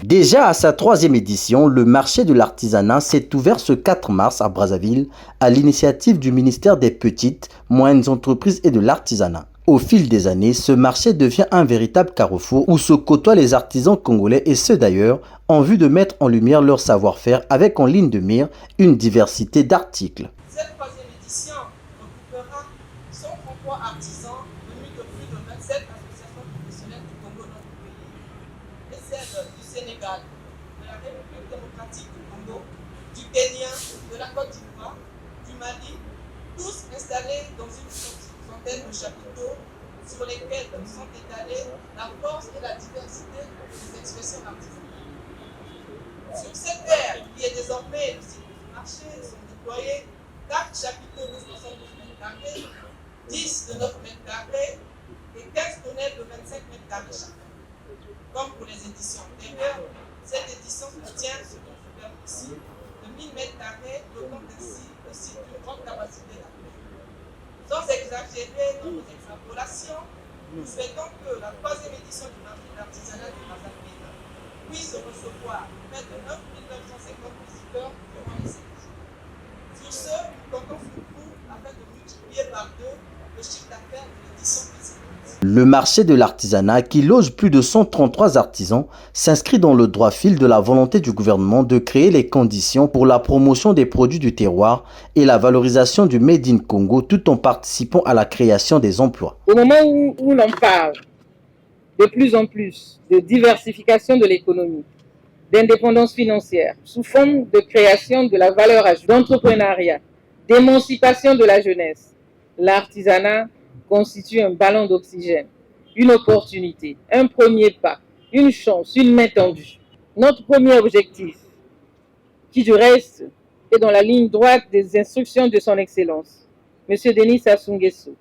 Déjà à sa 3e édition, le marché de l'artisanat s'est ouvert ce 4 mars à Brazzaville à l'initiative du ministère des Petites, Moyennes Entreprises et de l'Artisanat. Au fil des années, ce marché devient un véritable carrefour où se côtoient les artisans congolais et ceux d'ailleurs en vue de mettre en lumière leur savoir-faire avec en ligne de mire une diversité d'articles. Cette 3e édition regroupera 133 artisans venus de plus de 27 associations professionnelles du Congo, notre pays, et celles du Sénégal, de la République démocratique du Congo, du Kenya, de la Côte d'Ivoire, du Mali, tous installés dans une centaine de chapiteaux sur lesquels sont étalées la force et la diversité des expressions artisanales. Sur cette terre qui est désormais le site du marché sont déployés 4 chapiteaux de 72 m², 10 de 9 m² et 15 tonnelles de 25 m² chacun. Comme pour les éditions antérieures, cette édition contient ce qu'on fait ici de 1000 m², donnant ainsi aussi une grande capacité d'accueil. Sans exagérer dans nos extrapolations, nous souhaitons que la 3e édition du marché de l'artisanat de Brazzaville puisse recevoir près de 9 950 visiteurs durant les 7 jours. Sur ce, nous comptons sur vous afin de multiplier par 2 le chiffre d'affaires de l'édition précédente. Le marché de l'artisanat, qui loge plus de 133 artisans, s'inscrit dans le droit fil de la volonté du gouvernement de créer les conditions pour la promotion des produits du terroir et la valorisation du Made in Congo tout en participant à la création des emplois. Au moment où l'on parle de plus en plus de diversification de l'économie, d'indépendance financière, sous forme de création de la valeur ajoutée, d'entrepreneuriat, d'émancipation de la jeunesse, l'artisanat constitue un ballon d'oxygène, une opportunité, un premier pas, une chance, une main tendue. Notre premier objectif, qui du reste est dans la ligne droite des instructions de son Excellence, M. Denis Sassou Nguesso,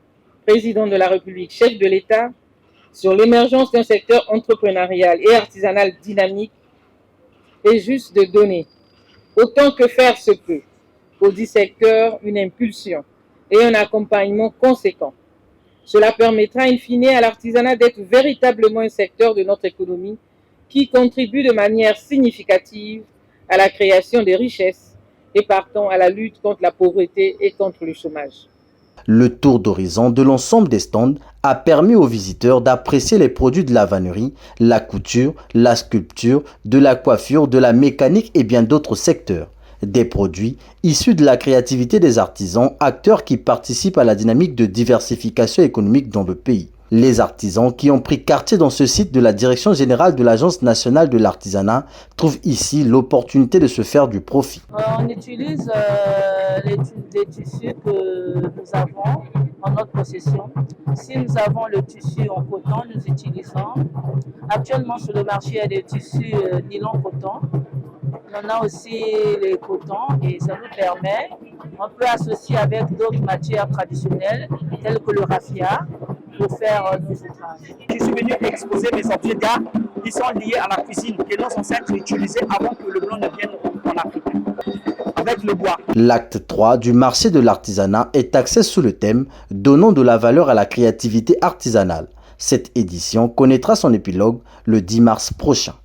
président de la République, chef de l'État, sur l'émergence d'un secteur entrepreneurial et artisanal dynamique, est juste de donner, autant que faire se peut, au dit secteur une impulsion et un accompagnement conséquent. Cela permettra in fine à l'artisanat d'être véritablement un secteur de notre économie qui contribue de manière significative à la création de richesses et partant à la lutte contre la pauvreté et contre le chômage. Le tour d'horizon de l'ensemble des stands a permis aux visiteurs d'apprécier les produits de la vannerie, la couture, la sculpture, de la coiffure, de la mécanique et bien d'autres secteurs. Des produits issus de la créativité des artisans, acteurs qui participent à la dynamique de diversification économique dans le pays. Les artisans qui ont pris quartier dans ce site de la Direction générale de l'Agence nationale de l'artisanat trouvent ici l'opportunité de se faire du profit. On utilise les tissus que nous avons en notre possession. Si nous avons le tissu en coton, nous utilisons. Actuellement sur le marché, il y a des tissus nylon-coton. On a aussi les cotons et ça nous permet, on peut associer avec d'autres matières traditionnelles telles que le raffia pour faire des outrages. Je suis venu exposer mes objets d'art qui sont liés à la cuisine, qui sont censés être utilisés avant que le blanc ne vienne en Afrique, avec le bois. L'acte 3 du marché de l'artisanat est axé sous le thème « Donnons de la valeur à la créativité artisanale ». Cette édition connaîtra son épilogue le 10 mars prochain.